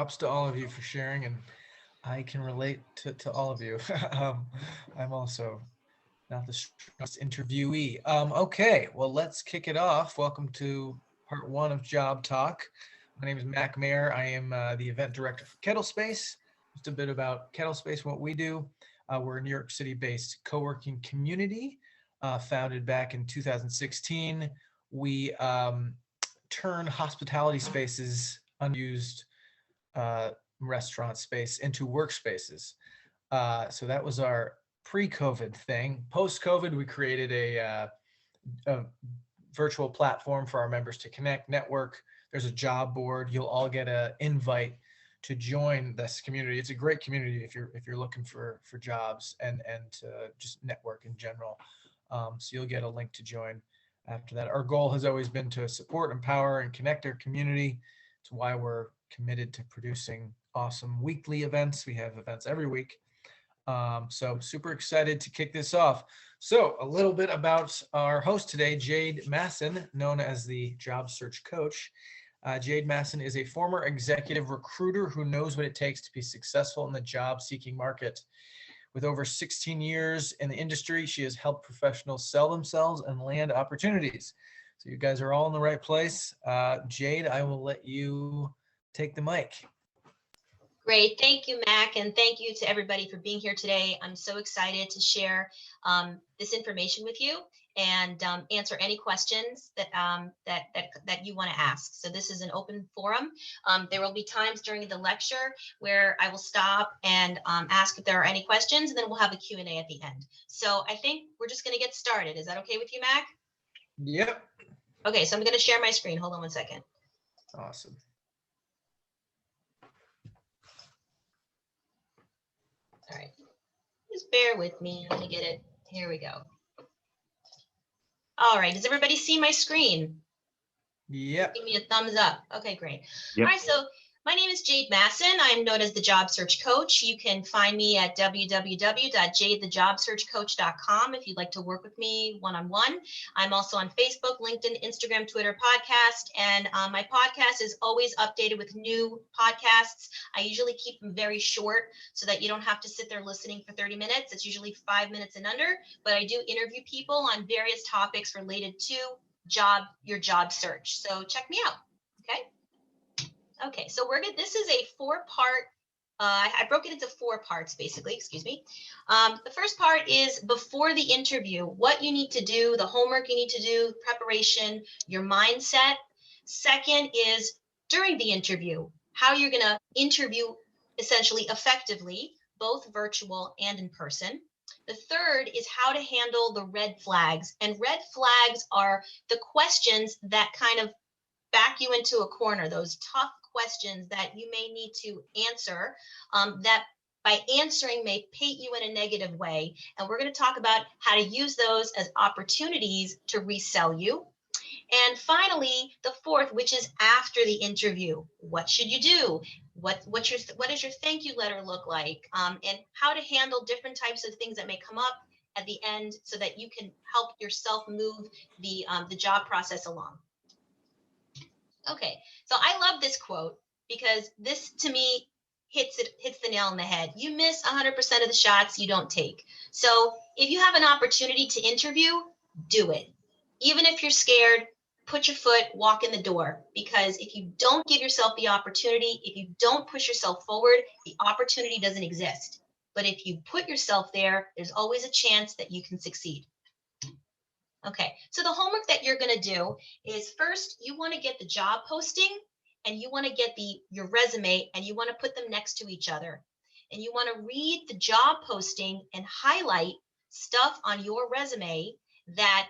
Props to all of you for sharing, and I can relate to all of you. um, I'm also not the strongest interviewee. Okay, well, let's kick it off. Welcome to part one of Job Talk. My name is Mac Mayer. I am the event director for Kettle Space. Just a bit about Kettle Space, what we do. We're a New York City-based co-working community founded back in 2016. We turn hospitality spaces, unused uh, restaurant space, into workspaces. So that was our pre-COVID thing. Post-COVID, we created a virtual platform for our members to connect, network. There's a job board. You'll all get an invite to join this community. It's a great community if you're looking for jobs and to just network in general. So you'll get a link to join after that. Our goal has always been to support, empower, and connect our community. It's why we're committed to producing awesome weekly events. We have events every week. So super excited to kick this off. So a little bit about our host today, Jaide Massin, known as the job search coach. Jaide Massin is a former executive recruiter who knows what it takes to be successful in the job seeking market. With over 16 years in the industry, she has helped professionals sell themselves and land opportunities. So you guys are all in the right place. Jaide, I will let you take the mic. Great. Thank you, Mac, and thank you to everybody for being here today. I'm so excited to share this information with you and answer any questions that you want to ask. So this is an open forum. There will be times during the lecture where I will stop and ask if there are any questions, and then we'll have a Q&A at the end. So I think we're just going to get started. Is that okay with you, Mac? Yep. Okay, so I'm going to share my screen. Hold on one second. Awesome. All right, just bear with me. Let me get it. Here we go. All right, does everybody see my screen? Yep. Give me a thumbs up. Okay, great. Yep. All right, so my name is Jaide Massin. I'm known as the Job Search Coach. You can find me at www.jaidethejobsearchcoach.com if you'd like to work with me one-on-one. I'm also on Facebook, LinkedIn, Instagram, Twitter, podcast, and my podcast is always updated with new podcasts. I usually keep them very short so that you don't have to sit there listening for 30 minutes. It's usually 5 minutes and under, but I do interview people on various topics related to your job search. So check me out. Okay, so this is a 4-part, I broke it into 4 parts basically, excuse me. The first part is before the interview, what you need to do, the homework you need to do, preparation, your mindset. Second is during the interview, how you're gonna interview essentially effectively, both virtual and in person. The third is how to handle the red flags. And red flags are the questions that kind of back you into a corner, those tough questions that you may need to answer that by answering may paint you in a negative way. And we're going to talk about how to use those as opportunities to resell you. And finally, the fourth, which is after the interview. What should you do? What does your thank you letter look like? And how to handle different types of things that may come up at the end so that you can help yourself move the job process along. Okay, so I love this quote because this to me hits the nail on the head. You miss 100% of the shots you don't take. So if you have an opportunity to interview, do it. Even if you're scared, put your foot, walk in the door, because if you don't give yourself the opportunity, if you don't push yourself forward, the opportunity doesn't exist. But if you put yourself there, there's always a chance that you can succeed. Okay, so the homework that you're going to do is first you want to get the job posting and you want to get your resume and you want to put them next to each other. And you want to read the job posting and highlight stuff on your resume that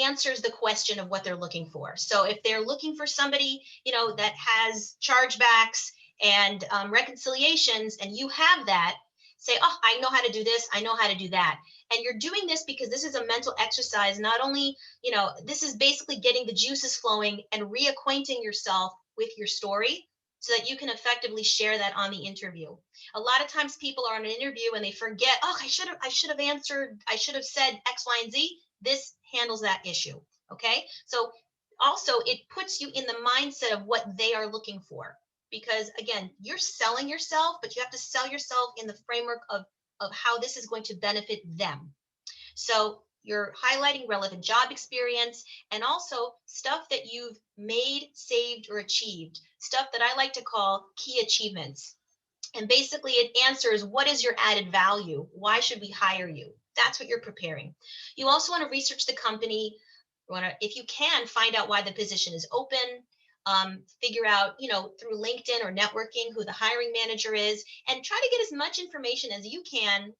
answers the question of what they're looking for. So if they're looking for somebody, that has chargebacks and reconciliations and you have that, say, oh, I know how to do this, I know how to do that. And you're doing this because this is a mental exercise. Not only, this is basically getting the juices flowing and reacquainting yourself with your story so that you can effectively share that on the interview. A lot of times people are on an interview and they forget, oh, I should have said X, Y, and Z. This handles that issue. Okay. So also it puts you in the mindset of what they are looking for. because again, you're selling yourself, but you have to sell yourself in the framework of how this is going to benefit them. So you're highlighting relevant job experience and also stuff that you've made, saved, or achieved, stuff that I like to call key achievements. And basically it answers, what is your added value? Why should we hire you? That's what you're preparing. You also want to research the company. You want to, if you can, find out why the position is open. Figure out, through LinkedIn or networking who the hiring manager is, and try to get as much information as you can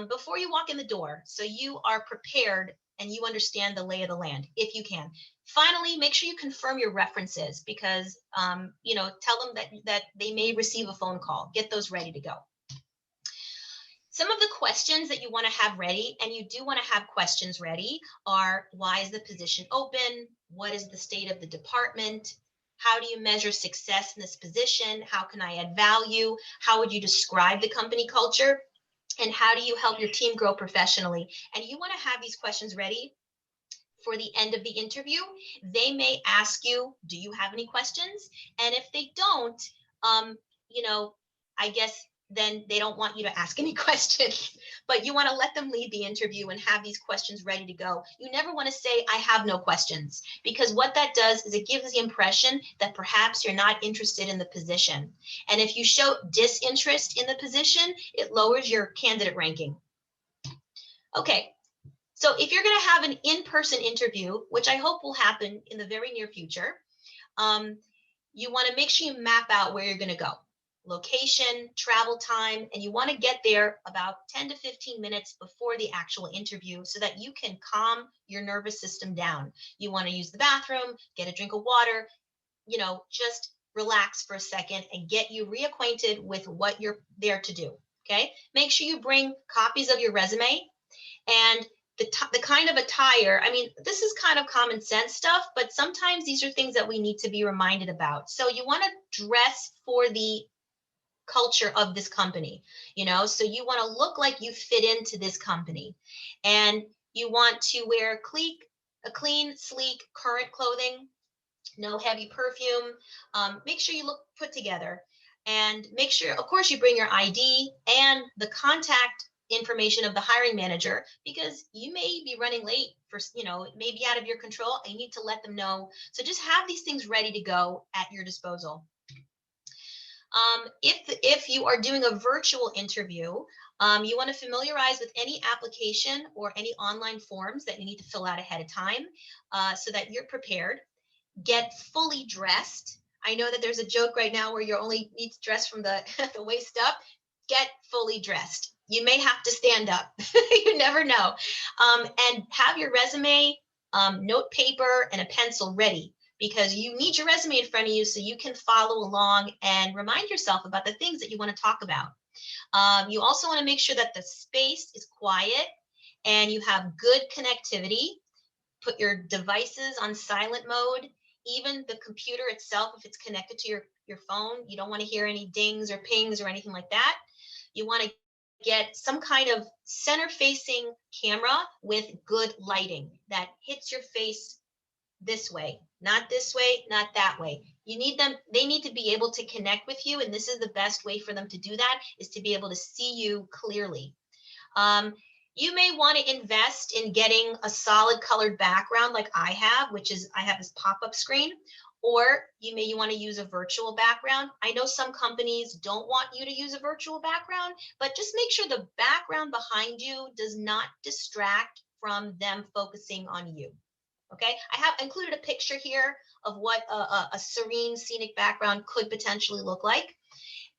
before you walk in the door, so you are prepared and you understand the lay of the land, if you can. Finally, make sure you confirm your references, because tell them that they may receive a phone call. Get those ready to go. Some of the questions that you want to have ready, and you do want to have questions ready, are: why is the position open? What is the state of the department? How do you measure success in this position? How can I add value? How would you describe the company culture? And how do you help your team grow professionally? And you want to have these questions ready for the end of the interview. They may ask you, do you have any questions? And if they don't, I guess then they don't want you to ask any questions, but you want to let them lead the interview and have these questions ready to go. You never want to say, I have no questions, because what that does is it gives the impression that perhaps you're not interested in the position. And if you show disinterest in the position, it lowers your candidate ranking. Okay, so if you're going to have an in-person interview, which I hope will happen in the very near future, you want to make sure you map out where you're going to go. Location, travel time, and you want to get there about 10 to 15 minutes before the actual interview so that you can calm your nervous system down. You want to use the bathroom, get a drink of water, just relax for a second and get you reacquainted with what you're there to do. Okay, make sure you bring copies of your resume and the kind of attire. I mean, this is kind of common sense stuff, but sometimes these are things that we need to be reminded about. So you want to dress for the culture of this company, so you want to look like you fit into this company, and you want to wear clean, sleek, current clothing, no heavy perfume. Make sure you look put together, and make sure, of course, you bring your ID and the contact information of the hiring manager, because you may be running late for, it may be out of your control and you need to let them know. So just have these things ready to go at your disposal. If you are doing a virtual interview, you want to familiarize with any application or any online forms that you need to fill out ahead of time, so that you're prepared. Get fully dressed. I know that there's a joke right now where you only need to dress from the, the waist up. Get fully dressed. You may have to stand up. You never know. And have your resume, note paper, and a pencil ready, because you need your resume in front of you so you can follow along and remind yourself about the things that you want to talk about. You also want to make sure that the space is quiet and you have good connectivity. Put your devices on silent mode, even the computer itself, if it's connected to your phone. You don't want to hear any dings or pings or anything like that. You want to get some kind of center-facing camera with good lighting that hits your face this way, not this way, not that way. You need them, they need to be able to connect with you, and this is the best way for them to do that, is to be able to see you clearly. You may want to invest in getting a solid colored background like I have, which is, I have this pop-up screen, or you want to use a virtual background. I know some companies don't want you to use a virtual background, but just make sure the background behind you does not distract from them focusing on you. Okay, I have included a picture here of what a serene scenic background could potentially look like.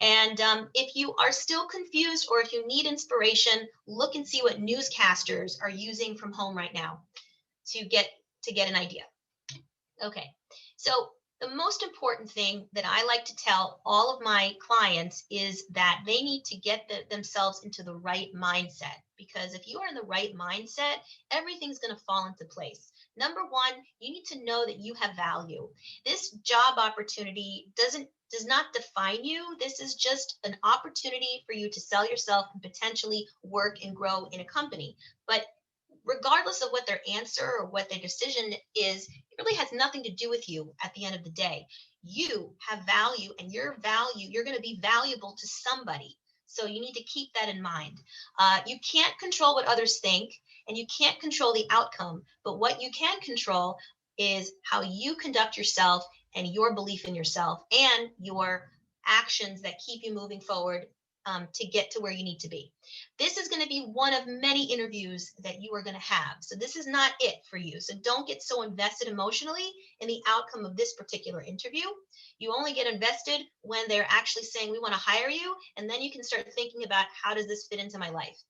And if you are still confused, or if you need inspiration, look and see what newscasters are using from home right now to get an idea. Okay, so the most important thing that I like to tell all of my clients is that they need to get themselves into the right mindset, because if you are in the right mindset, everything's going to fall into place. Number one, you need to know that you have value. This job opportunity does not define you. This is just an opportunity for you to sell yourself and potentially work and grow in a company. But regardless of what their answer or what their decision is, it really has nothing to do with you at the end of the day. you have value, and your value, you're going to be valuable to somebody. So you need to keep that in mind. You can't control what others think, and you can't control the outcome, but what you can control is how you conduct yourself and your belief in yourself and your actions that keep you moving forward, to get to where you need to be. This is going to be one of many interviews that you are going to have. So this is not it for you. So don't get so invested emotionally in the outcome of this particular interview. You only get invested when they're actually saying, we want to hire you. And then you can start thinking about, how does this fit into my life?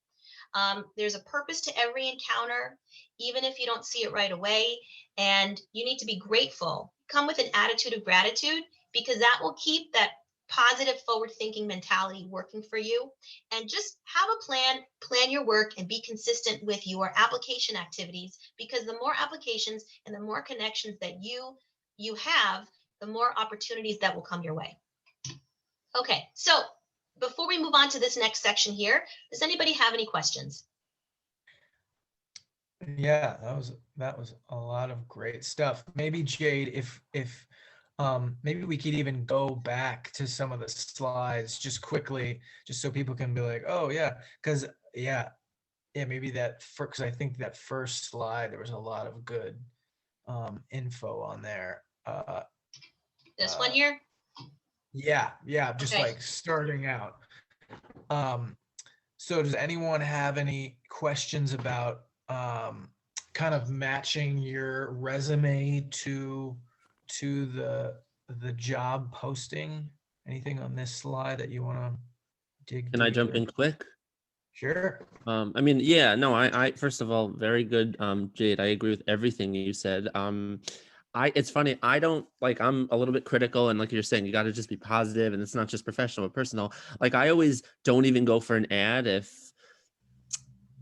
There's a purpose to every encounter, even if you don't see it right away. And you need to be grateful. Come with an attitude of gratitude, because that will keep that positive forward thinking mentality working for you. And just have a plan your work, and be consistent with your application activities, because the more applications and the more connections that you have, the more opportunities that will come your way. Okay, so before we move on to this next section here, does anybody have any questions? Yeah, that was a lot of great stuff. Maybe Jade, if maybe we could even go back to some of the slides just quickly, just so people can be like, oh yeah, because yeah, maybe that because I think that first slide there was a lot of good info on there. This one here? Yeah, just Okay. like starting out. So does anyone have any questions about kind of matching your resume to the job posting? Anything on this slide that you want to dig Can I jump deeper? in quick? Sure. I mean, yeah, no, I first of all, very good, Jade. I agree with everything you said. It's funny, I don't like, I'm a little bit critical, and like you're saying, you got to just be positive, and it's not just professional but personal. Like, I always don't even go for an ad if,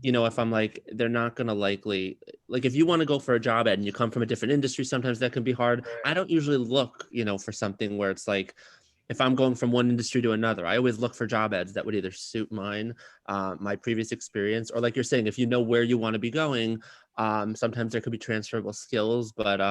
if I'm like, they're not gonna likely, like, if you want to go for a job ad and you come from a different industry, sometimes that can be hard. I don't usually look, for something where it's like, if I'm going from one industry to another, I always look for job ads that would either suit my previous experience, or like you're saying, if you know where you want to be going, sometimes there could be transferable skills. But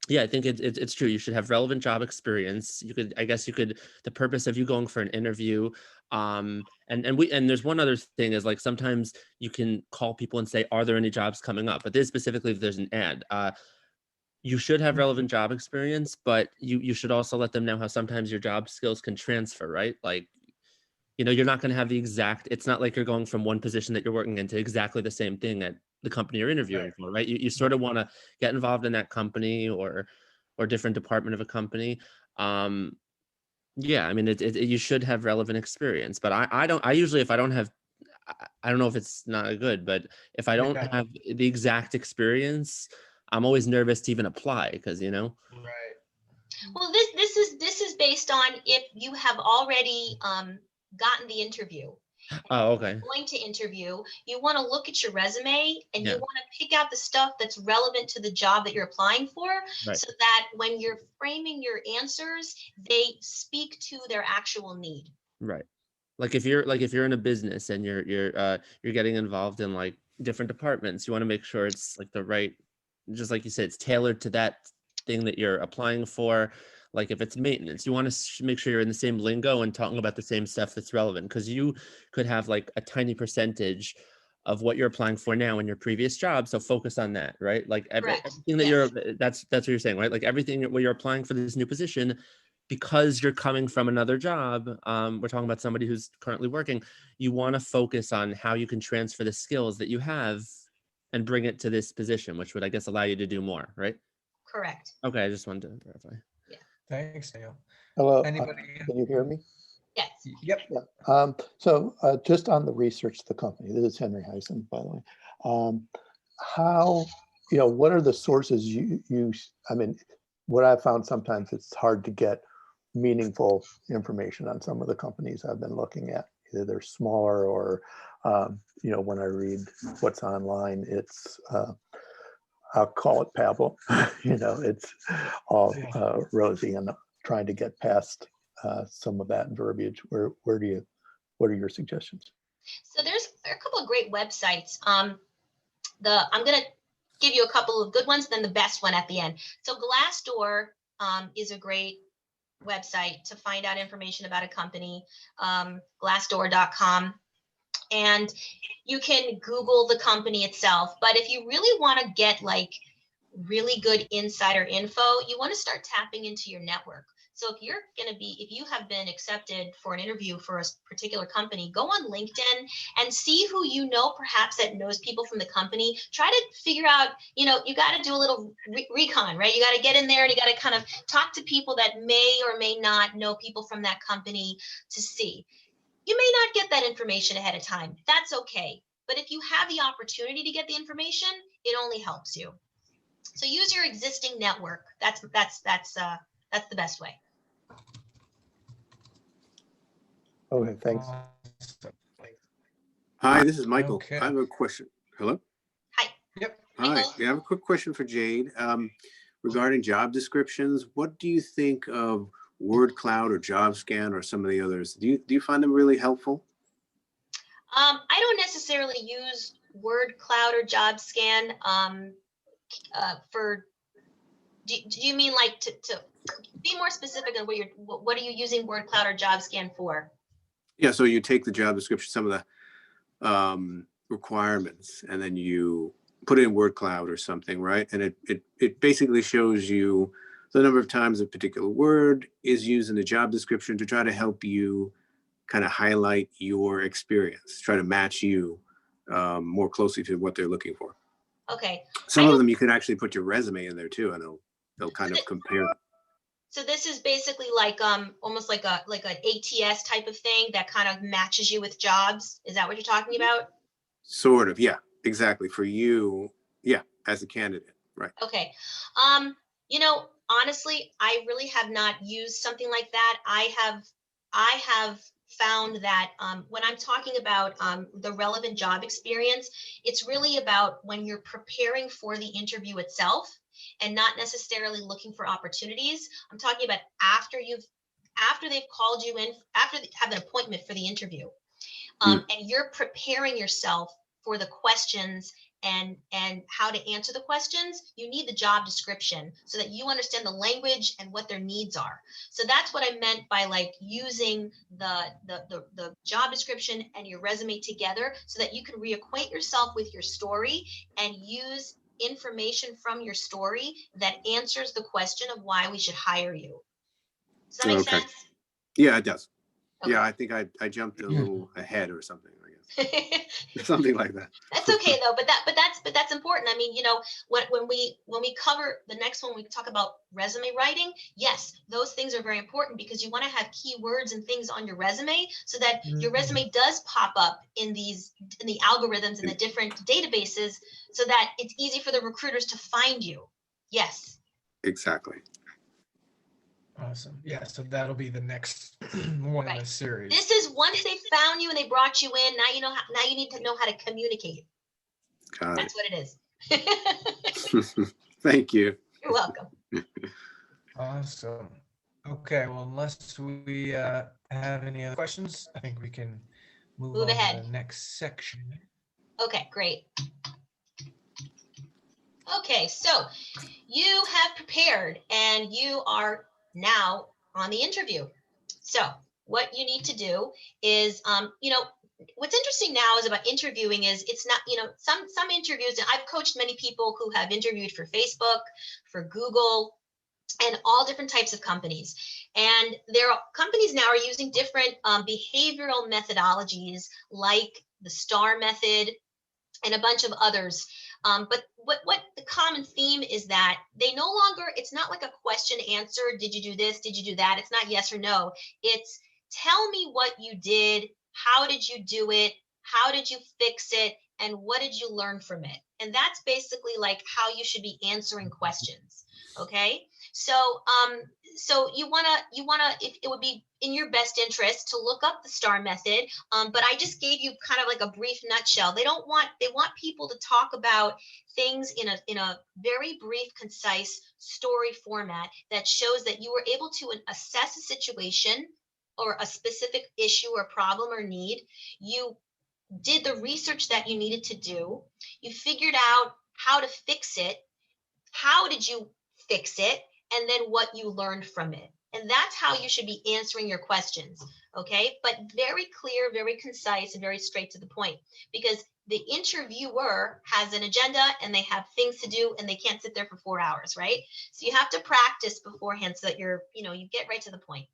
yeah, I think it's true. You should have relevant job experience. I guess you could, the purpose of you going for an interview. And there's one other thing is, like, sometimes you can call people and say, are there any jobs coming up? But this specifically, if there's an ad, you should have relevant job experience, but you should also let them know how sometimes your job skills can transfer, right? Like, you're not going to have the exact, it's not like you're going from one position that you're working into exactly the same thing at the company you're interviewing for, right? You sort of want to get involved in that company or different department of a company. Yeah, I mean, you should have relevant experience, but I usually, if I don't have, I don't know if it's not good, but if I don't Yeah. have the exact experience, I'm always nervous to even apply, because, Right. Well, this is based on if you have already gotten the interview. Oh, okay. Going to interview, you want to look at your resume, and you Yeah. want to pick out the stuff that's relevant to the job that you're applying for, Right. so that when you're framing your answers, they speak to their actual need. Right. Like, if you're in a business and you're getting involved in, like, different departments, you want to make sure it's like the right, just like you said, it's tailored to that thing that you're applying for. Like, if it's maintenance, you want to make sure you're in the same lingo and talking about the same stuff that's relevant, because you could have like a tiny percentage of what you're applying for now in your previous job. So focus on that, right? Like, Correct. everything that Yes. that's what you're saying, right? Like, everything where you're applying for this new position, because you're coming from another job, we're talking about somebody who's currently working, you want to focus on how you can transfer the skills that you have and bring it to this position, which would, I guess, allow you to do more, right? Correct. Okay, I just wanted to verify. Thanks, Daniel. Hello, Anybody? can you hear me? Yes. Yep. Yeah. So just on the research of the company, this is Henry Heisen, by the way. How, what are the sources you use? I mean, what I've found, sometimes it's hard to get meaningful information on some of the companies I've been looking at. Either they're smaller, or, when I read what's online, it's, I'll call it Pablo. It's all rosy, and trying to get past some of that verbiage. What are your suggestions? So there are a couple of great websites. I'm going to give you a couple of good ones, then the best one at the end. So Glassdoor is a great website to find out information about a company, glassdoor.com. And you can Google the company itself. But if you really want to get like really good insider info, you want to start tapping into your network. So if you have been accepted for an interview for a particular company, go on LinkedIn and see who you know perhaps that knows people from the company. Try to figure out, you got to do a little recon, right? You got to get in there and you got to kind of talk to people that may or may not know people from that company to see. You may not get that information ahead of time. That's okay. But if you have the opportunity to get the information, it only helps you. So use your existing network. That's the best way. Okay, thanks. Awesome. Hi, this is Michael. Okay. I have a question. Hello? Hi. Yep. Hi. Michael? Yeah, I have a quick question for Jade. Regarding job descriptions, what do you think of Word Cloud or Job Scan or some of the others? Do you find them really helpful? I don't necessarily use Word Cloud or Job Scan for. Do you mean like to be more specific on what are you using Word Cloud or Job Scan for? Yeah, so you take the job description, some of the requirements, and then you put it in Word Cloud or something, right? And it basically shows you the number of times a particular word is used in the job description to try to help you kind of highlight your experience, try to match you more closely to what they're looking for. Okay. Some of them you can actually put your resume in there too, and they'll kind of compare. So this is basically like almost like an ATS type of thing that kind of matches you with jobs. Is that what you're talking about? Sort of, yeah, exactly. For you, yeah, as a candidate, right? Okay. Honestly, I really have not used something like that. I have found that when I'm talking about the relevant job experience, it's really about when you're preparing for the interview itself and not necessarily looking for opportunities. I'm talking about after they've called you in, after they have an appointment for the interview, and you're preparing yourself for the questions and how to answer the questions. You need the job description so that you understand the language and what their needs are. So that's what I meant by like using the job description and your resume together so that you can reacquaint yourself with your story and use information from your story that answers the question of why we should hire you. Does that make sense? Yeah, it does. Okay. Yeah, I think I jumped a little ahead or something, I guess. Something like that. That's okay though, but that's important. I mean, when we cover the next one, we talk about resume writing. Yes, those things are very important because you want to have keywords and things on your resume so that your resume does pop up in the algorithms and the different databases so that it's easy for the recruiters to find you. Yes. Exactly. Awesome. Yeah, so that'll be the next one in the series. This is once they found you and they brought you in. Now you need to know how to communicate. That's what it is. Thank you. You're welcome. Awesome. Okay, well, unless we have any other questions, I think we can move on ahead to the next section. Okay, great. Okay, so you have prepared and you are now on the interview. So what you need to do is, what's interesting now is about interviewing is it's not, some interviews, and I've coached many people who have interviewed for Facebook, for Google, and all different types of companies. And companies now are using different behavioral methodologies like the STAR method and a bunch of others. But what the common theme is that they no longer, it's not like a question answer. Did you do this? Did you do that? It's not yes or no. It's tell me what you did. How did you do it? How did you fix it? And what did you learn from it? And that's basically like how you should be answering questions. Okay. So you wanna, if it would be in your best interest to look up the STAR method. But I just gave you kind of like a brief nutshell. They want people to talk about things in a very brief, concise story format that shows that you were able to assess a situation or a specific issue or problem or need. You did the research that you needed to do. You figured out how to fix it. How did you fix it? and then what you learned from it. And that's how you should be answering your questions, okay? But very clear, very concise, and very straight to the point, because the interviewer has an agenda and they have things to do and they can't sit there for 4 hours, right? So you have to practice beforehand so that you get right to the point.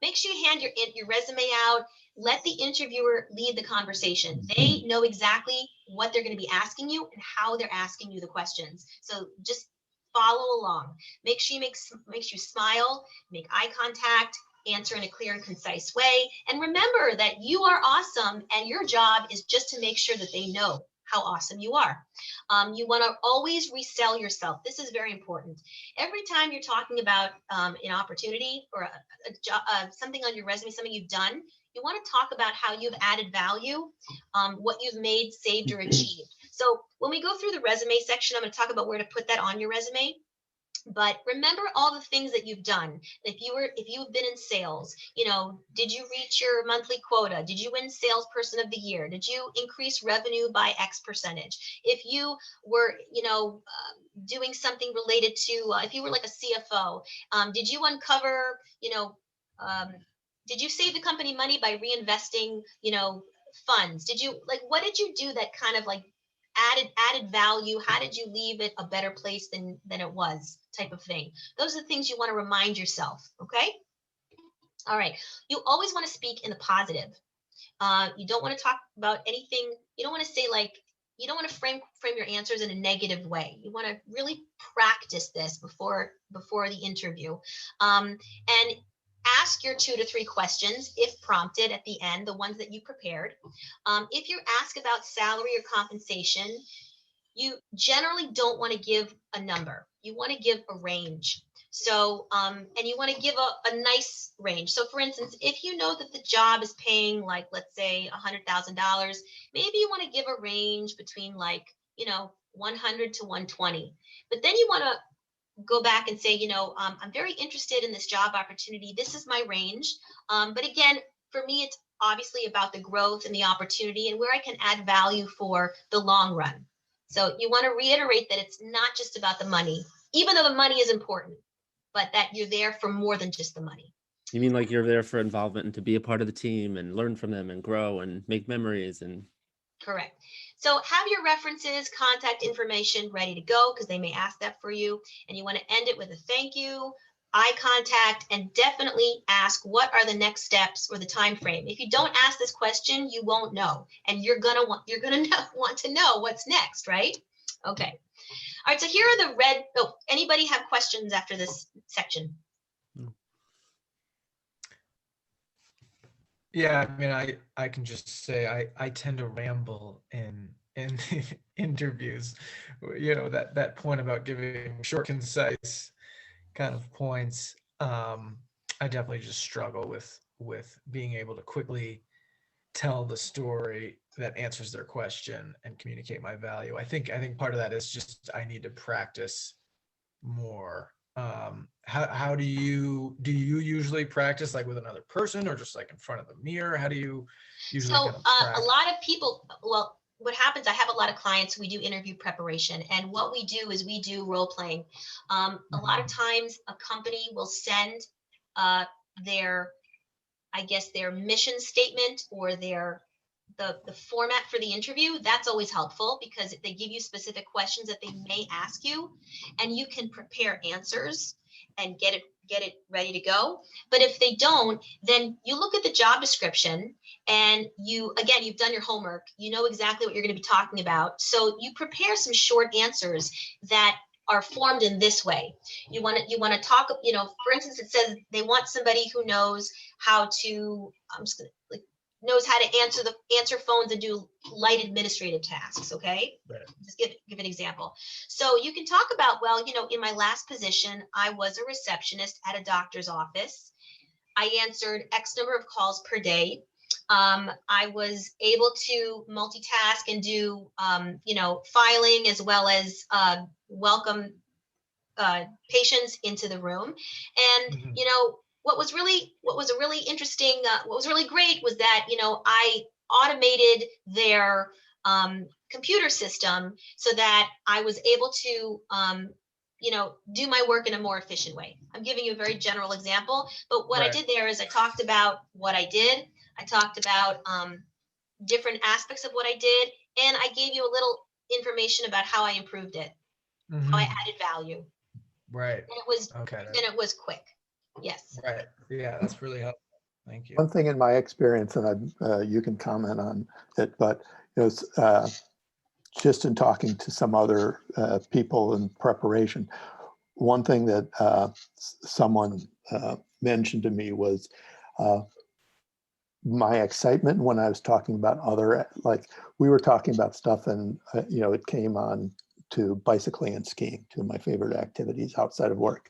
Make sure you hand your resume out. Let the interviewer lead the conversation. They know exactly what they're going to be asking you and how they're asking you the questions. So just follow along. Make sure makes you smile, make eye contact, answer in a clear and concise way. And remember that you are awesome, and your job is just to make sure that they know how awesome you are. You want to always resell yourself. This is very important. Every time you're talking about an opportunity or a job, something on your resume, something you've done, you want to talk about how you've added value, what you've made, saved, or achieved. So when we go through the resume section, I'm going to talk about where to put that on your resume. But remember all the things that you've done. If you've been in sales, did you reach your monthly quota? Did you win salesperson of the year? Did you increase revenue by X percentage? If you were, doing something related to, if you were like a CFO, did you uncover, did you save the company money by reinvesting, funds? What did you do that kind of like added value? How did you leave it a better place than it was, type of thing? Those are the things you want to remind yourself. Okay. All right. You always want to speak in the positive. You don't want to talk about anything. You don't want to say you don't want to frame your answers in a negative way. You want to really practice this before the interview. And ask your 2 to 3 questions, if prompted at the end, the ones that you prepared. If you ask about salary or compensation, you generally don't want to give a number. You want to give a range. So, and you want to give a nice range. So for instance, if you know that the job is paying let's say $100,000, maybe you want to give a range between 100 to 120. But then you want to go back and say, I'm very interested in this job opportunity. This is my range. But again, for me, it's obviously about the growth and the opportunity and where I can add value for the long run. So you want to reiterate that it's not just about the money, even though the money is important, but that you're there for more than just the money. You mean like you're there for involvement and to be a part of the team and learn from them and grow and make memories and. Correct. So have your references, contact information ready to go, because they may ask that for you. And you want to end it with a thank you, eye contact, and definitely ask what are the next steps or the time frame. If you don't ask this question, you won't know, and you're gonna want to know what's next, right? Okay. All right. So here are the red. Oh, anybody have questions after this section? Yeah, I mean, I can just say I tend to ramble in interviews. That point about giving short, concise kind of points. I definitely just struggle with being able to quickly tell the story that answers their question and communicate my value. I think part of that is just I need to practice more. How do you usually practice, like with another person or just like in front of the mirror? How do you usually So kind of practice? a lot of people, well, what happens, I have a lot of clients, we do interview preparation, and what we do is we do role playing. A lot of times a company will send their mission statement or the format for the interview. That's always helpful because they give you specific questions that they may ask you, and you can prepare answers and get it ready to go. But if they don't, then you look at the job description and you've done your homework, you know exactly what you're going to be talking about. So you prepare some short answers that are formed in this way. You want to talk, for instance, it says they want somebody who knows how to, knows how to answer phones and do light administrative tasks. Okay. Right. Just give an example. So you can talk about, well, in my last position, I was a receptionist at a doctor's office. I answered X number of calls per day. I was able to multitask and do, filing as well as welcome patients into the room. And, what was really interesting, what was really great was that, I automated their computer system so that I was able to do my work in a more efficient way. I'm giving you a very general example, but what I Right. did there is I talked about what I did. I talked about different aspects of what I did, and I gave you a little information about how I improved it, how I Mhm. added value, Right. and it was Okay. quick. Yes. Right. Yeah, that's really helpful. Thank you. One thing in my experience, and you can comment on it, but just in talking to some other people in preparation, one thing that someone mentioned to me was my excitement when I was talking about like we were talking about stuff, and it came on to bicycling and skiing, two of my favorite activities outside of work.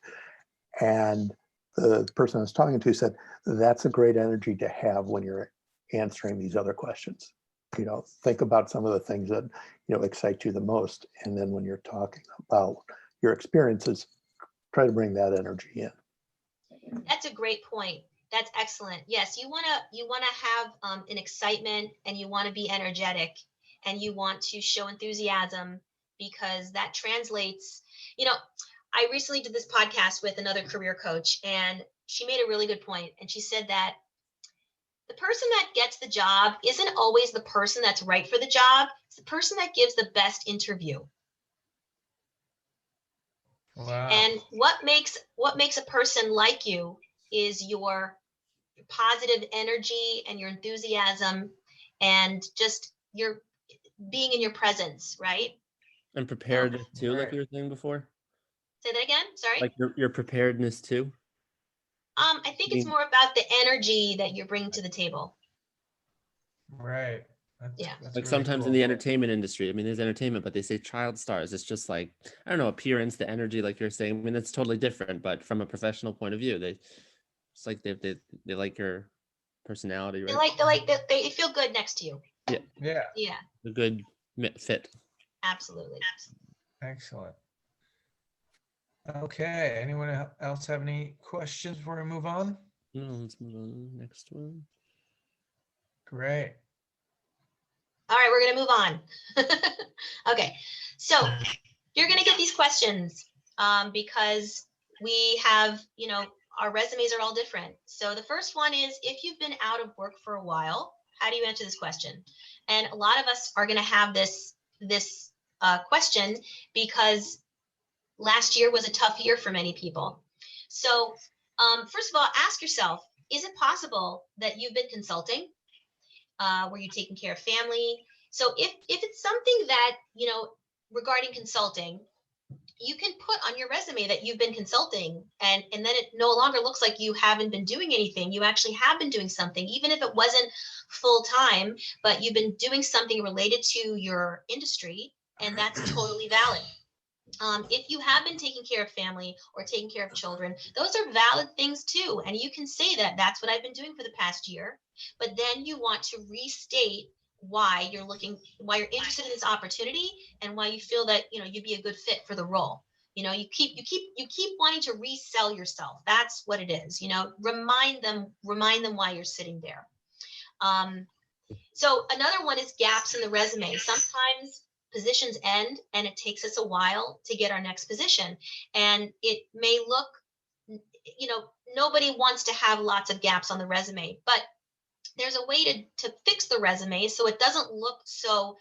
And the person I was talking to said, that's a great energy to have when you're answering these other questions. Think about some of the things that, excite you the most. And then when you're talking about your experiences, try to bring that energy in. That's a great point. That's excellent. Yes, you want to have an excitement, and you want to be energetic, and you want to show enthusiasm, because that translates. I recently did this podcast with another career coach, and she made a really good point. And she said that the person that gets the job isn't always the person that's right for the job. It's the person that gives the best interview. Wow. And what makes a person like you is your positive energy and your enthusiasm, and just your being in your presence, right? And preparedness too, like Right. you were saying before. Say that again. Sorry. Like your preparedness too. I think it's more about the energy that you're bringing to the table. Right. Yeah. That's Like really sometimes in cool. the entertainment industry, I mean, there's entertainment, but they say child stars. It's just like, I don't know, appearance, the energy, like you're saying. I mean, it's totally different, but from a professional point of view, it's like they like your personality, right? They feel good next to you. Yeah, Yeah. Yeah, a good fit. absolutely. Excellent. Okay. Anyone else have any questions before we move on? No, let's move on to the next one. Great. All right, we're going to move on. Okay, so you're going to get these questions because we have, our resumes are all different. So the first one is, if you've been out of work for a while, how do you answer this question? And a lot of us are going to have this question because last year was a tough year for many people. So first of all, ask yourself, is it possible that you've been consulting? Were you taking care of family? So if it's something that, regarding consulting, you can put on your resume that you've been consulting, and then it no longer looks like you haven't been doing anything. You actually have been doing something, even if it wasn't full time, but you've been doing something related to your industry, and that's totally valid. If you have been taking care of family or taking care of children, those are valid things too. And you can say that that's what I've been doing for the past year, but then you want to restate why you're interested in this opportunity, and why you feel that, you'd be a good fit for the role. You keep wanting to resell yourself. That's what it is. Remind them why you're sitting there. So another one is gaps in the resume. Sometimes positions end, and it takes us a while to get our next position. And it may look, nobody wants to have lots of gaps on the resume, but there's a way to fix the resume so it doesn't look so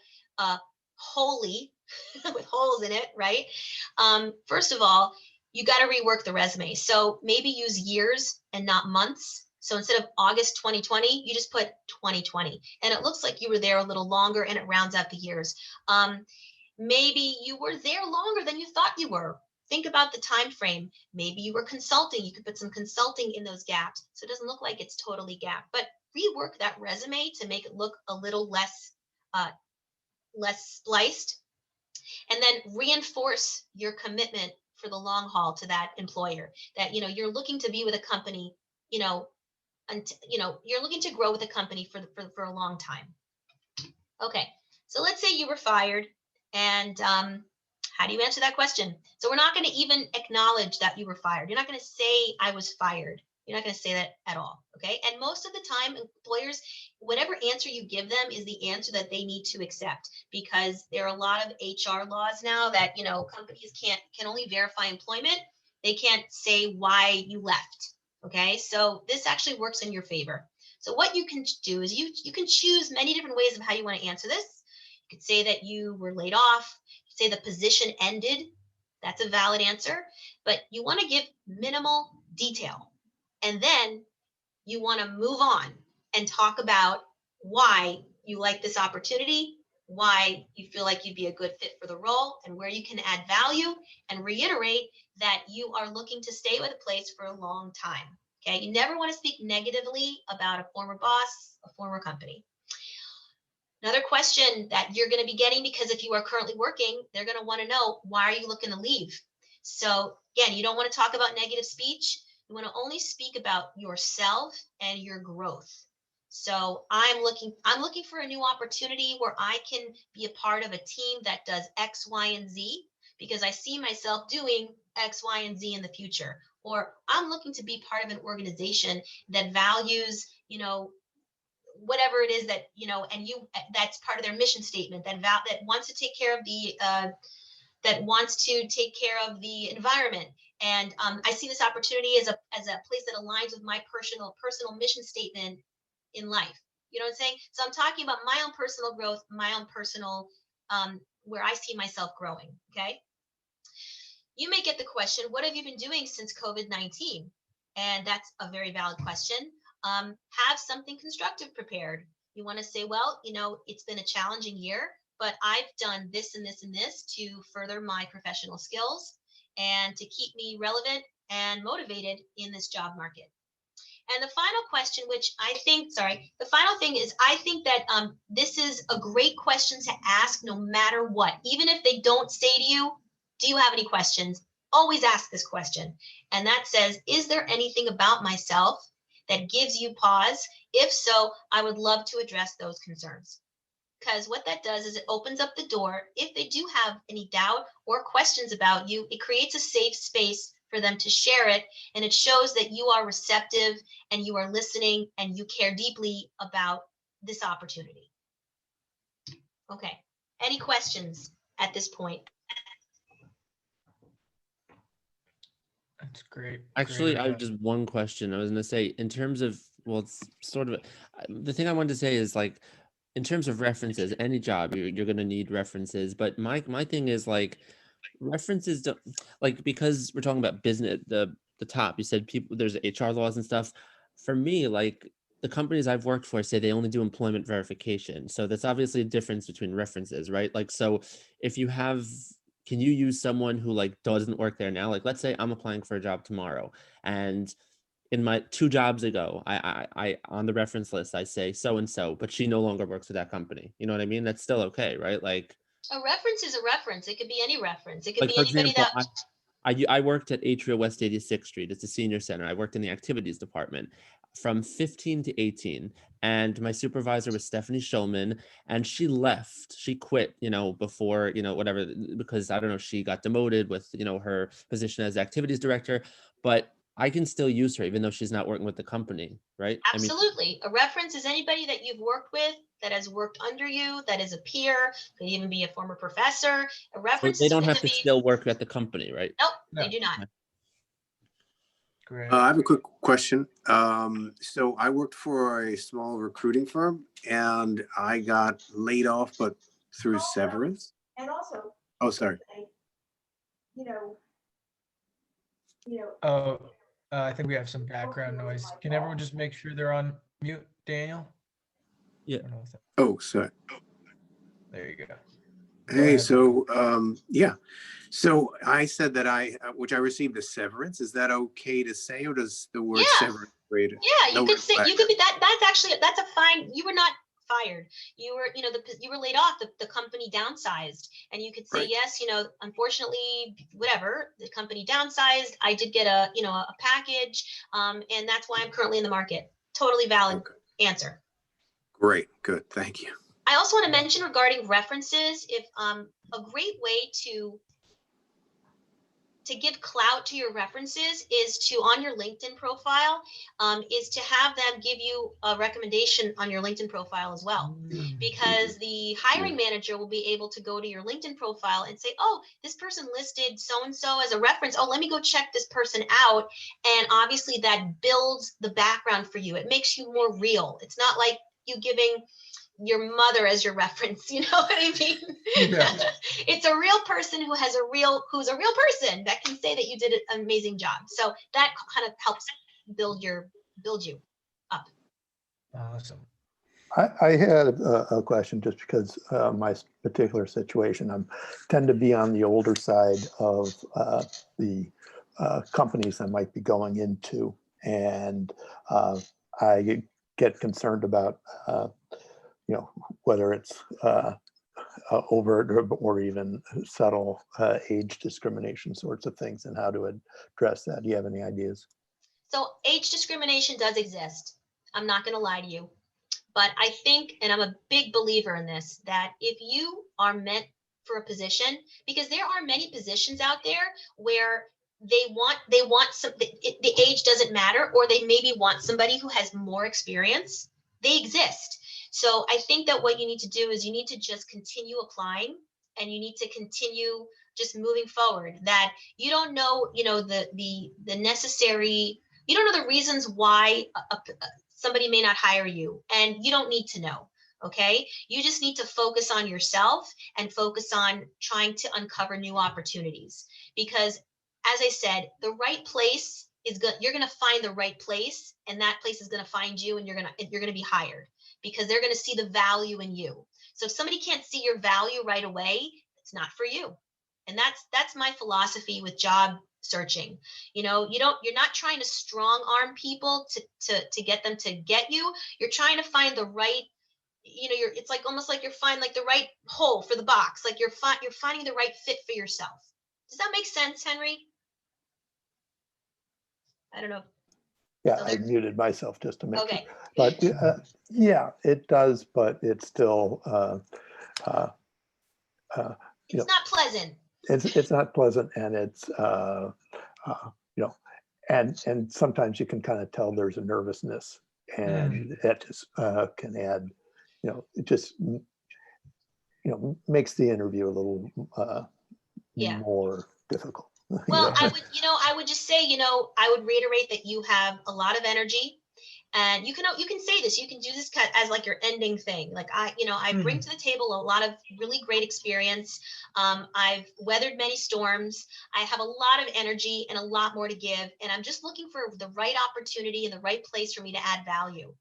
holy with holes in it, right? First of all, you got to rework the resume. So maybe use years and not months. So instead of August 2020, you just put 2020, and it looks like you were there a little longer, and it rounds out the years. Maybe you were there longer than you thought you were. Think about the time frame. Maybe you were consulting. You could put some consulting in those gaps, so it doesn't look like it's totally gapped. But rework that resume to make it look a little less spliced, and then reinforce your commitment for the long haul to that employer. That you're looking to be with a company, you're looking to grow with a company for a long time. Okay, so let's say you were fired, and how do you answer that question? So we're not going to even acknowledge that you were fired. You're not going to say I was fired. You're not going to say that at all. Okay. And most of the time, employers, whatever answer you give them is the answer that they need to accept, because there are a lot of HR laws now that, companies can only verify employment. They can't say why you left. Okay. So this actually works in your favor. So what you can do is you can choose many different ways of how you want to answer this. You could say that you were laid off. You say the position ended. That's a valid answer, but you want to give minimal detail. And then you want to move on and talk about why you like this opportunity, why you feel like you'd be a good fit for the role, and where you can add value, and reiterate that you are looking to stay with a place for a long time. Okay, you never want to speak negatively about a former boss, a former company. Another question that you're going to be getting, because if you are currently working, they're going to want to know, why are you looking to leave? So again, you don't want to talk about negative speech. You want to only speak about yourself and your growth. So I'm looking for a new opportunity where I can be a part of a team that does X, Y, and Z, because I see myself doing X, Y, and Z in the future. Or I'm looking to be part of an organization that values, whatever it is that, and that's part of their mission statement, that wants to take care of the environment. And I see this opportunity as a place that aligns with my personal mission statement in life. You know what I'm saying? So I'm talking about my own personal growth, my own personal, where I see myself growing. Okay. You may get the question, what have you been doing since COVID-19? And that's a very valid question. Have something constructive prepared. You want to say, well, it's been a challenging year, but I've done this and this and this to further my professional skills and to keep me relevant and motivated in this job market. And the final question, the final thing is, I think that this is a great question to ask no matter what. Even if they don't say to you, do you have any questions? Always ask this question. And that says, is there anything about myself that gives you pause? If so, I would love to address those concerns. Because what that does is it opens up the door. If they do have any doubt or questions about you, it creates a safe space for them to share it. And it shows that you are receptive and you are listening and you care deeply about this opportunity. Okay. Any questions at this point? That's great. Actually, I have Great. just one question. I was going to say, in terms of, well, it's sort of, the thing I wanted to say is, like, in terms of references, any job, you're going to need references. But my thing is, like, references don't, like, because we're talking about business, the top, you said people, there's HR laws and stuff. For me, like, the companies I've worked for say they only do employment verification. So that's obviously a difference between references, right? Like, so if you have, can you use someone who, like, doesn't work there now? Like, let's say I'm applying for a job tomorrow, and in my 2 jobs ago, I on the reference list, I say so and so, but she no longer works for that company. You know what I mean? That's still okay, right? Like, A reference is a reference. It could be any reference. It could like be for anybody example, that. I worked at Atria West 86th Street. It's a senior center. I worked in the activities department from 15 to 18. And my supervisor was Stephanie Schulman, and she left. She quit, before, whatever, because I don't know, she got demoted with, her position as activities director. But I can still use her even though she's not working with the company, right? Absolutely. A reference is anybody that you've worked with, that has worked under you, that is a peer, could even be a former professor. A So reference they is don't going have to to be. still work at the company, right? Nope, No. they do not. Great. I have a quick question. So I worked for a small recruiting firm and I got laid off, but through severance. And also, Oh, sorry. Oh, I think we have some background noise. Can everyone just make sure they're on mute, Daniel? Yeah. I don't know if that- Oh, sorry. There you go. Hey, ahead. so yeah. So I said that which I received a severance. Is that okay to say, or does the word Yeah. severance create it? Yeah, No you could red say, flag. you could be that's a fine. You were not fired. You were, you were laid off. The company downsized, and you could say, Right. yes, unfortunately, whatever, the company downsized. I did get a package, and that's why I'm currently in the market. Totally valid answer. Great. Good. Thank you. I also want to mention regarding references, if a great way to to give clout to your references is to, on your LinkedIn profile, is to have them give you a recommendation on your LinkedIn profile as well. Because the hiring manager will be able to go to your LinkedIn profile and say, oh, this person listed so-and-so as a reference. Oh, let me go check this person out. And obviously that builds the background for you. It makes you more real. It's not like you giving your mother as your reference, you know what I mean? Yeah. It's a real person who's a real person that can say that you did an amazing job. So that kind of helps build you up. Awesome. I had a question just because my particular situation, I tend to be on the older side of the companies I might be going into. And I get concerned about, whether it's overt or even subtle age discrimination sorts of things and how to address that. Do you have any ideas? So age discrimination does exist. I'm not going to lie to you. But I think, and I'm a big believer in this, that if you are meant for a position, because there are many positions out there where they want some, the age doesn't matter, or they maybe want somebody who has more experience. They exist. So I think that what you need to do is you need to just continue applying, and you need to continue just moving forward. That you don't know, the necessary, you don't know the reasons why somebody may not hire you, and you don't need to know. Okay. You just need to focus on yourself and focus on trying to uncover new opportunities, because as I said, the right place is good. You're going to find the right place, and that place is going to find you, and you're going to be hired, because they're going to see the value in you. So if somebody can't see your value right away, it's not for you. And that's my philosophy with job searching. You're not trying to strong arm people to get them to get you. You're trying to find the right, it's like almost like you're finding like the right hole for the box. Like you're finding the right fit for yourself. Does that make sense, Henry? I don't know. Yeah, I muted myself just to make Okay. sure. But yeah, it does, but it's still it's not pleasant. It's not pleasant, and it's and sometimes you can kind of tell there's a nervousness, and that just can add, it just makes the interview a little more difficult. Well, I would just say, I would reiterate that you have a lot of energy, and you can say this, you can do this as like your ending thing. Like I bring to the table a lot of really great experience. I've weathered many storms. I have a lot of energy and a lot more to give. And I'm just looking for the right opportunity and the right place for me to add value.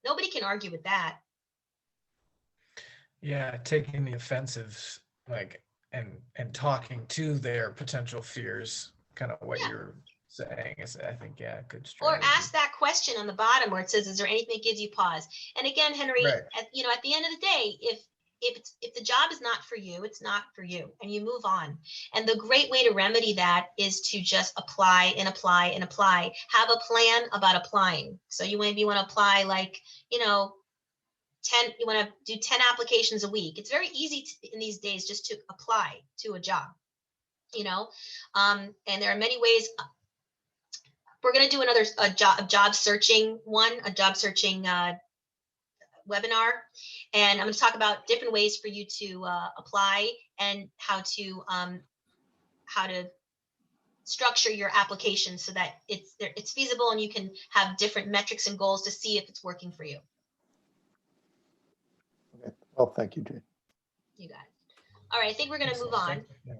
Nobody can argue with that. Yeah, taking the offensive, like, and talking to their potential fears, kind of what you're saying is, I think, good strategy. Or ask that question on the bottom where it says, is there anything that gives you pause? And again, Henry, Right. at the end of the day, if the job is not for you, it's not for you, and you move on. And the great way to remedy that is to just apply and apply and apply. Have a plan about applying. So you maybe want to apply like, 10, you want to do 10 applications a week. It's very easy in these days just to apply to a job, and there are many ways. We're going to do another job searching webinar, and I'm going to talk about different ways for you to apply, and how to structure your application so that it's feasible, and you can have different metrics and goals to see if it's working for you. Okay. Well, thank you, Jade. You got it. All right, I think we're going to move on. Yeah.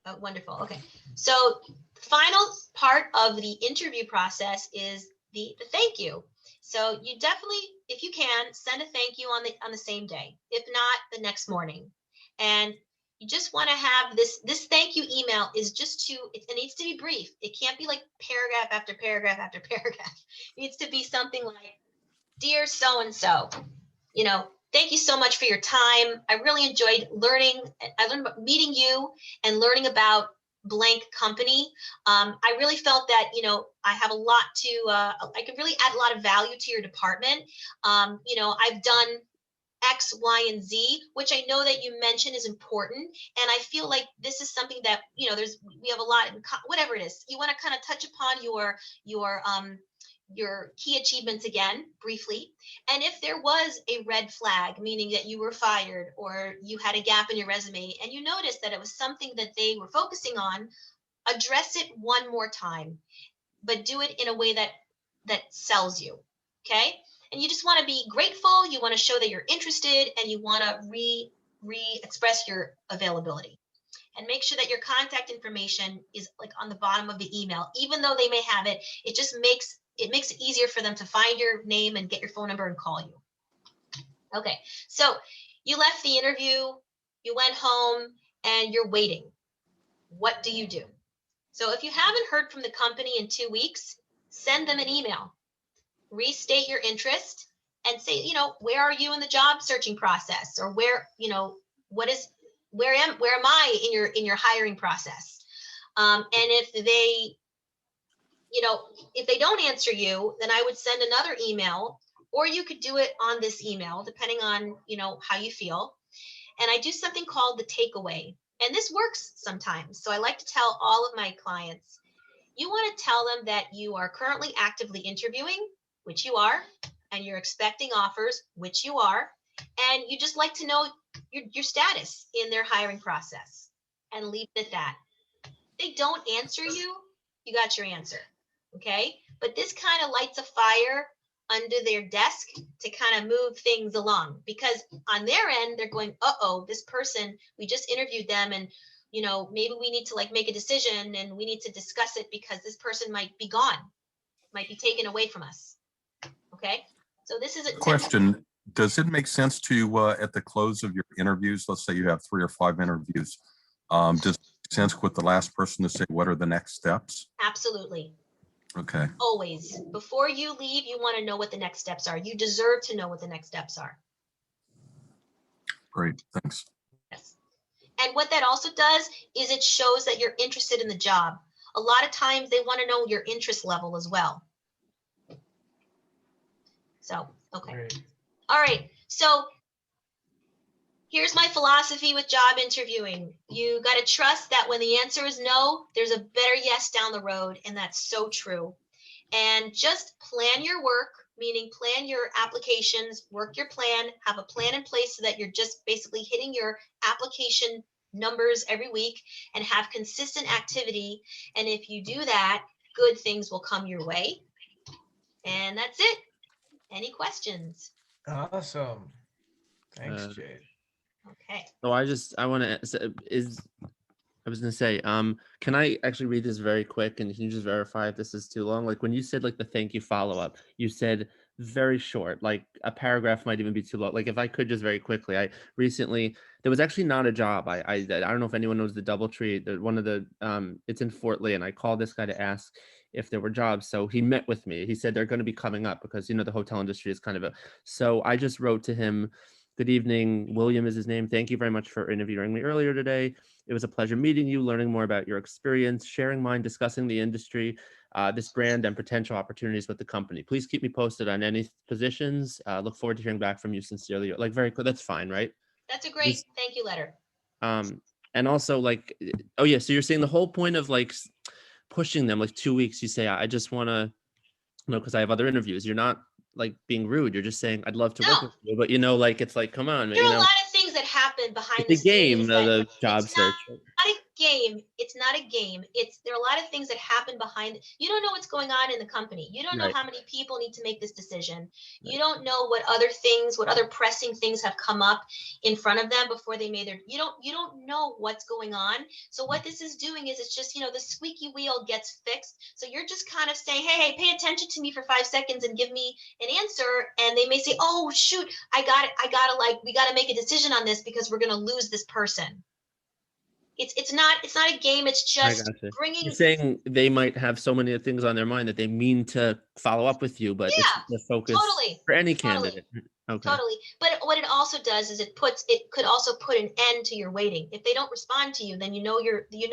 Oh, wonderful. Okay. So the final part of the interview process is the thank you. So you definitely, if you can, send a thank you on the same day, if not the next morning. And you just want to have this thank you email is just it needs to be brief. It can't be like paragraph after paragraph after paragraph. It needs to be something like, dear so-and-so, thank you so much for your time. I really enjoyed learning. I learned about meeting you and learning about blank company. I really felt that, I have a lot to, I could really add a lot of value to your department. I've done X, Y, and Z, which I know that you mentioned is important. And I feel like this is something that, we have a lot in, whatever it is, you want to kind of touch upon your key achievements again, briefly. And if there was a red flag, meaning that you were fired or you had a gap in your resume and you noticed that it was something that they were focusing on, address it one more time, but do it in a way that sells you. Okay. And you just want to be grateful. You want to show that you're interested, and you want to express your availability, and make sure that your contact information is like on the bottom of the email. Even though they may have it, it just makes it easier for them to find your name and get your phone number and call you. Okay. So you left the interview, you went home, and you're waiting. What do you do? So if you haven't heard from the company in 2 weeks, send them an email. Restate your interest and say, where are you in the job searching process, or where am I in your hiring process? And if they don't answer you, then I would send another email, or you could do it on this email, depending on, how you feel. And I do something called the takeaway, and this works sometimes. So I like to tell all of my clients, you want to tell them that you are currently actively interviewing, which you are, and you're expecting offers, which you are, and you just like to know your status in their hiring process, and leave it at that. If they don't answer you, you got your answer, okay? But this kind of lights a fire under their desk to kind of move things along, because on their end, they're going, this person, we just interviewed them, and maybe we need to make a decision, and we need to discuss it because this person might be gone, might be taken away from us. Okay, so this is a question. Does it make sense to, at the close of your interviews, let's say you have 3 or 5 interviews, does it make sense with the last person to say, what are the next steps? Absolutely. Okay. Always. Before you leave, you want to know what the next steps are. You deserve to know what the next steps are. Great, thanks. Yes. And what that also does is it shows that you're interested in the job. A lot of times they want to know your interest level as well. So, okay. Great. All right. So here's my philosophy with job interviewing. You got to trust that when the answer is no, there's a better yes down the road. And that's so true. And just plan your work, meaning plan your applications, work your plan, have a plan in place so that you're just basically hitting your application numbers every week, and have consistent activity. And if you do that, good things will come your way. And that's it. Any questions? Awesome. Thanks, Jade. Okay. So I want to I was going to say, can I actually read this very quick, and can you just verify if this is too long? Like when you said the thank you follow-up, you said very short, like a paragraph might even be too long. Like if I could just very quickly, there was actually not a job. I don't know if anyone knows the DoubleTree, one of the, it's in Fort Lee, and I called this guy to ask if there were jobs. So he met with me. He said they're going to be coming up because, the hotel industry is kind of so I just wrote to him, good evening, William is his name. Thank you very much for interviewing me earlier today. It was a pleasure meeting you, learning more about your experience, sharing mine, discussing the industry, this brand, and potential opportunities with the company. Please keep me posted on any positions. Look forward to hearing back from you sincerely. Like very cool. That's fine, right? That's a great thank you letter. And also oh yeah, so you're saying the whole point of pushing them 2 weeks, you say, I just want to, because I have other interviews. You're not being rude. You're just saying, I'd love to work with you, but it's come on. There are a lot of things that happen behind it's the a game, scenes. the job search. Not a game. It's not a game. There are a lot of things that happen behind. You don't know what's going on in the company. You don't know how many people need to make this decision. You don't know what other pressing things have come up in front of them before they made their. You don't know what's going on. So what this is doing is it's just the squeaky wheel gets fixed. So you're just kind of saying, hey, pay attention to me for 5 seconds and give me an answer. And they may say, oh shoot, we got to make a decision on this because we're going to lose this person. It's not a game. It's just bringing. You're saying they might have so many things on their mind that they mean to follow up with you, but it's the focus for any candidate. Okay. Totally. But what it also does is it could also put an end to your waiting. If they don't respond to you, then you know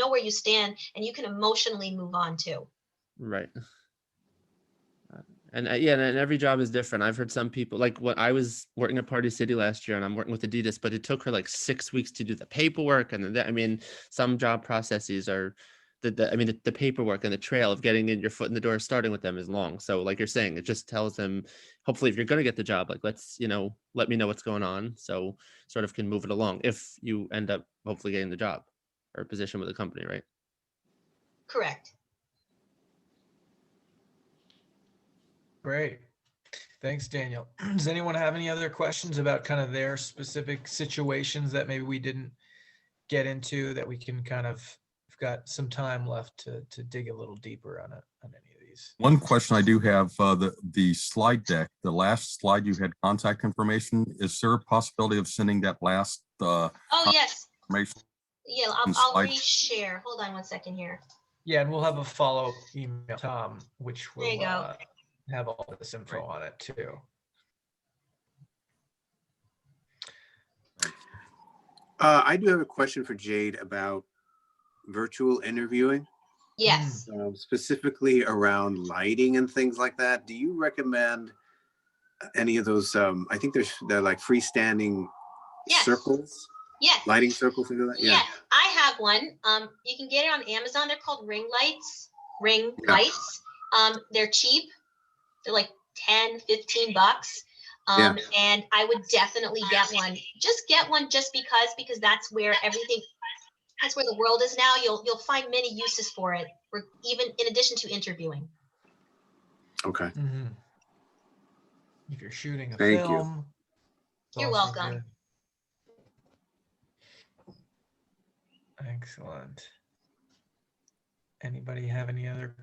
where you stand, and you can emotionally move on too. Right. And yeah, and every job is different. I've heard some people, like when I was working at Party City last year and I'm working with Adidas, but it took her like 6 weeks to do the paperwork. And I mean, some job processes are the paperwork and the trail of getting in your foot in the door, starting with them is long. So like you're saying, it just tells them, hopefully if you're going to get the job, like, let's, let me know what's going on. So sort of can move it along if you end up hopefully getting the job or a position with a company, right? Correct. Great. Thanks, Daniel. Does anyone have any other questions about kind of their specific situations that maybe we didn't get into that we can kind of, we've got some time left to dig a little deeper on any of these? One question I do have, the slide deck, the last slide you had contact information. Is there a possibility of sending that last Oh, yes. information? Yeah, And I'll slide- reshare. Hold on one second here. Yeah, and we'll have a follow-up email, Tom, which There you will go. have all this info on it too. I do have a question for Jade about virtual interviewing, Yes. specifically around lighting and things like that. Do you recommend any of those? I think they're like freestanding Yes. circles, Yes. lighting circles, things like that. Yeah. I have one. You can get it on Amazon. They're called ring lights. They're cheap. They're like 10, 15 bucks. And I would definitely get one. Just get one just because that's where that's where the world is now. You'll find many uses for it, even in addition to interviewing. Okay. Mm-hmm. If you're shooting a Thank you. film. it's You're also welcome. good. Excellent. Anybody have any other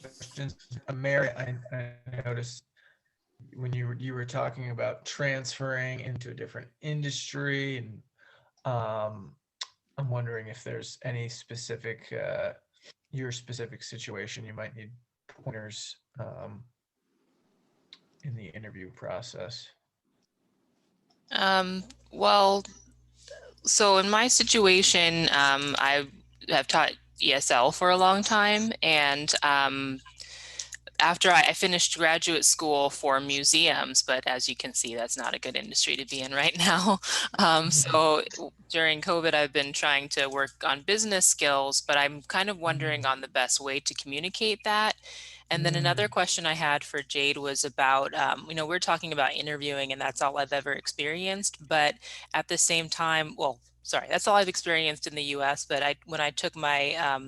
questions? Mary, I noticed when you were talking about transferring into a different industry, and I'm wondering if there's any specific your specific situation you might need pointers in the interview process. Well, so in my situation, I have taught ESL for a long time, and after I finished graduate school for museums, but as you can see, that's not a good industry to be in right now. So during COVID, I've been trying to work on business skills, but I'm kind of wondering on the best way to communicate that. And then another question I had for Jade was about, we're talking about interviewing and that's all I've ever experienced, but at the same time, that's all I've experienced in the US, but when I took my,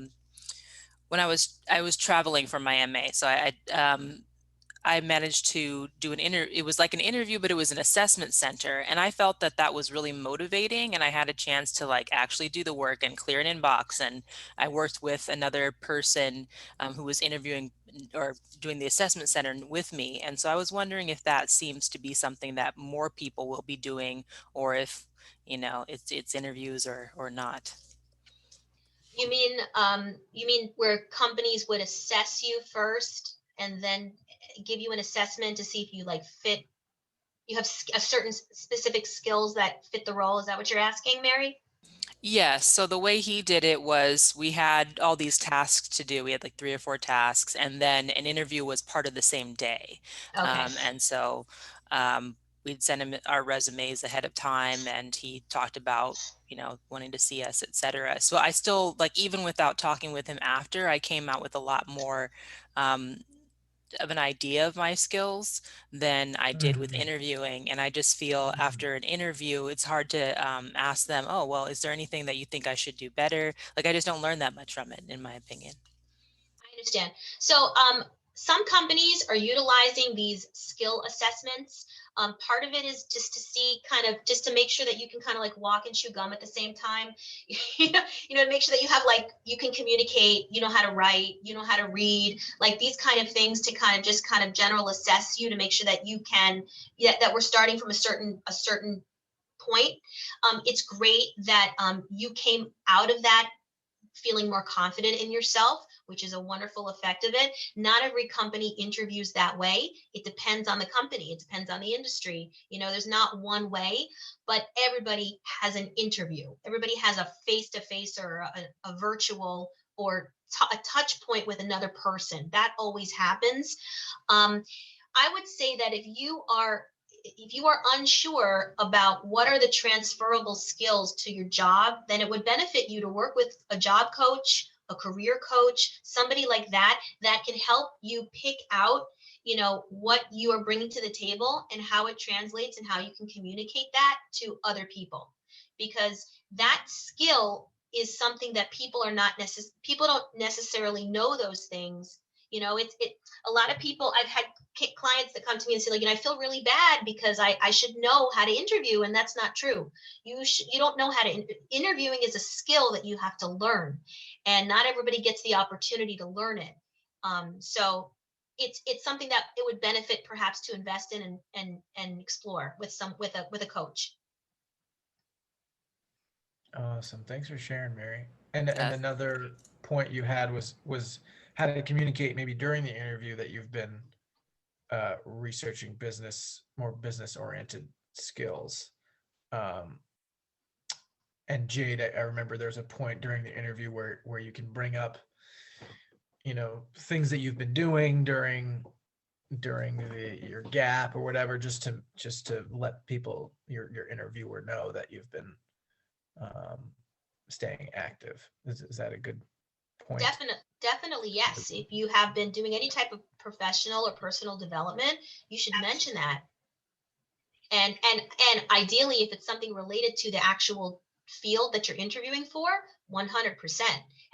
when I was traveling for my MA, so I managed to do it was like an interview, but it was an assessment center. And I felt that was really motivating. And I had a chance to like actually do the work and clear an inbox. And I worked with another person who was interviewing or doing the assessment center with me. And so I was wondering if that seems to be something that more people will be doing, or if, it's interviews or not. You mean where companies would assess you first and then give you an assessment to see if you like fit, you have a certain specific skills that fit the role? Is that what you're asking, Mary? Yes. So the way he did it was we had all these tasks to do. We had like 3 or 4 tasks, and then an interview was part of the same day. Okay. And so we'd send him our resumes ahead of time, and he talked about, wanting to see us, et cetera. So I still, like, even without talking with him after, I came out with a lot more of an idea of my skills than I did with interviewing. And I just feel after an interview, it's hard to ask them, oh, well, is there anything that you think I should do better? Like, I just don't learn that much from it, in my opinion. I understand. So some companies are utilizing these skill assessments. Part of it is just to see just to make sure that you can kind of like walk and chew gum at the same time, to make sure that you have you can communicate, you know how to write, you know how to read, like these kind of things to kind of general assess you to make sure that you can, that we're starting from a certain point. It's great that you came out of that feeling more confident in yourself, which is a wonderful effect of it. Not every company interviews that way. It depends on the company. It depends on the industry. There's not one way, but everybody has an interview. Everybody has a face-to-face or a virtual or a touch point with another person. That always happens. I would say that if you are unsure about what are the transferable skills to your job, then it would benefit you to work with a job coach, a career coach, somebody like that can help you pick out, what you are bringing to the table and how it translates and how you can communicate that to other people. Because that skill is something that people don't necessarily know those things. A lot of people, I've had clients that come to me and say, like, I feel really bad because I should know how to interview, and that's not true. You don't know how to interviewing is a skill that you have to learn, and not everybody gets the opportunity to learn it. So it's something that it would benefit perhaps to invest in and explore with a coach. Awesome. Thanks for sharing, Mary. And Yes. another point you had was how to communicate maybe during the interview that you've been researching more business oriented skills. And Jade, I remember there's a point during the interview where you can bring up, things that you've been doing during your gap or whatever, just to let people, your interviewer, know that you've been staying active. Is that a good point? Definitely, yes. If you have been doing any type of professional or personal development, you should mention that. And ideally, if it's something related to the actual field that you're interviewing for, 100%.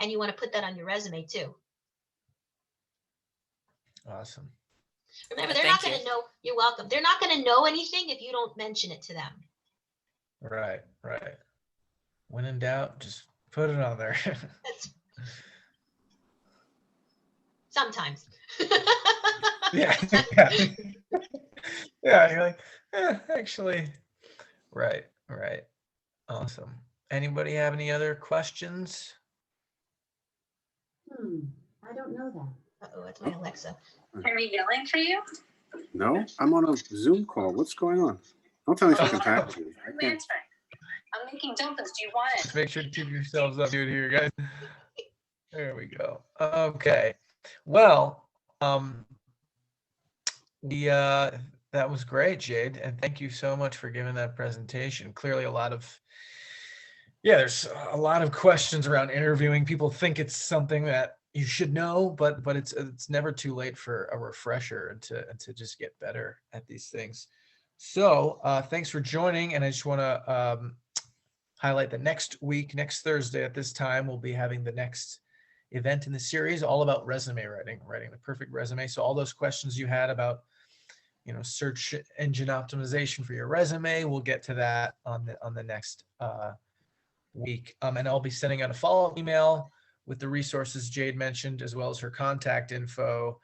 And you want to put that on your resume too. Awesome. Remember, Yeah, they're not thank going to you. know. You're welcome. They're not going to know anything if you don't mention it to them. Right. When in doubt, just put it on there. Sometimes. Yeah. You're like, actually, right. Awesome. Anybody have any other questions? I don't know that. Uh-oh, that's my Alexa. Are we yelling for you? No, I'm on a Zoom call. What's going on? Don't tell me something's happening. I I'm can't. answering. I'm making dumplings. Do you want it? Just make sure to keep yourselves up here, guys. There we go. Okay. Well, that was great, Jade, and thank you so much for giving that presentation. Clearly there's a lot of questions around interviewing. People think it's something that you should know, but it's never too late for a refresher and to just get better at these things. So thanks for joining, and I just want to highlight that next Thursday at this time, we'll be having the next event in the series, all about resume writing the perfect resume. So all those questions you had about, search engine optimization for your resume, we'll get to that on the next week. And I'll be sending out a follow-up email with the resources Jade mentioned, as well as her contact info.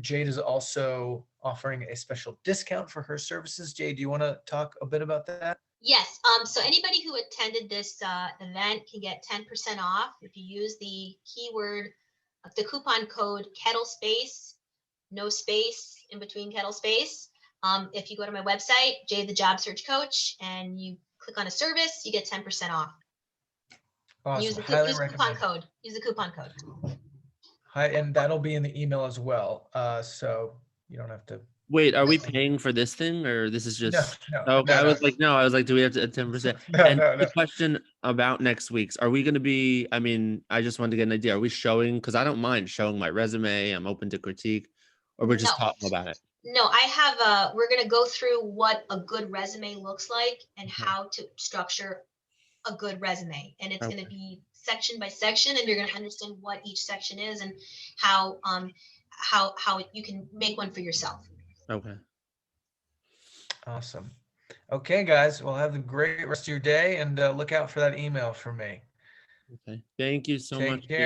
Jade is also offering a special discount for her services. Jade, do you want to talk a bit about that? Yes. So anybody who attended this event can get 10% off if you use the coupon code kettle space, no space in between kettle space. If you go to my website, Jade the Job Search Coach, and you click on a service, you get 10% off. Awesome. Use the coupon code. Hi, and that'll be in the email as well. So you don't have to. Wait, are we paying for this thing, or this is just? No, Okay, I was like, do we have to 10%? No. The question about next week's, are we going to be? I mean, I just wanted to get an idea. Are we showing? Because I don't mind showing my resume. I'm open to critique, or we're just talking about it. No, we're going to go through what a good resume looks like and how to structure a good resume. And it's going to be section by section, and you're going to understand what each section is and how you can make one for yourself. Okay. Awesome. Okay, guys. Well, have a great rest of your day, and look out for that email from me. Okay. Thank you so much. Take care.